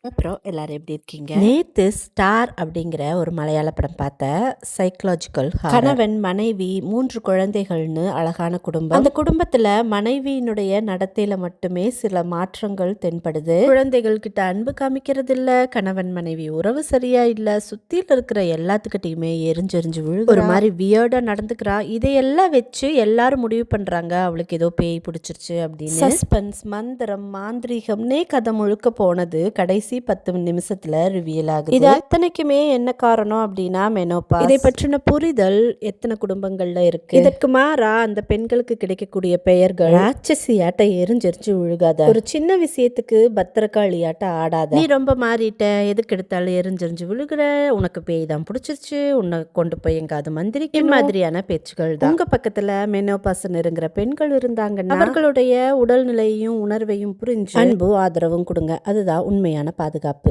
அப்புறம் எல்லாரும் எப்படி இருக்கீங்க? நேத்து ஸ்டார் அப்படிங்கிற ஒரு மலையாள படம் பார்த்தேன். Psychological horror. கணவன், மனைவி, 3 குழந்தைகள்னு அழகான குடும்பம். அந்த குடும்பத்துல மனைவியினுடைய நடத்தையில மட்டுமே சில மாற்றங்கள் தென்படுது. குழந்தைகள் கிட்ட அன்பு காமிக்கிறது இல்ல, கணவன் மனைவி உறவு சரியா இல்ல, சுத்தில இருக்கிற எல்லாத்துக்கிட்டையுமே எரிஞ்செறிஞ்சு விழுது, ஒரு மாதிரி வியர்டா நடந்துக்கிறா. இதையெல்லாம் வச்சு எல்லாரும் முடிவு பண்றாங்க அவளுக்கு ஏதோ பேய் பிடிச்சிருச்சு அப்படின்னு. சஸ்பென்ஸ், மந்திரம், மாந்திரீகம்னே கதை முழுக்க போனது கடைசி 10 நிமிஷத்துல ரிவீல் ஆகுது. இது அத்தனைக்குமே என்ன காரணம் அப்படின்னா மெனோபாஸ். இதை பற்றின புரிதல் எத்தனை குடும்பங்கள்ல இருக்கு. இதற்கு மாறா அந்த பெண்களுக்கு கிடைக்கக்கூடிய பெயர்கள் ராட்சசியாட்ட எரிஞ்செரிஞ்சு விழுகாத, ஒரு சின்ன விஷயத்துக்கு பத்திரகாளியாட்ட ஆடாத, நீ ரொம்ப மாறிட்ட, எதுக்கு எடுத்தாலும் எரிஞ்செரிஞ்சு விழுகிற, உனக்கு பேய் தான் பிடிச்சிருச்சு, உன்னை கொண்டு போய் எங்காவது மந்திரிக்க மாதிரியான பேச்சுகள் தான். உங்க பக்கத்துல மெனோபாஸ் நெருங்குற பெண்கள் இருந்தாங்கன்னா அவர்களுடைய உடல்நிலையும் உணர்வையும் புரிஞ்சு அன்பும் ஆதரவும் கொடுங்க. அதுதான் உண்மையான பாதுகாப்பு.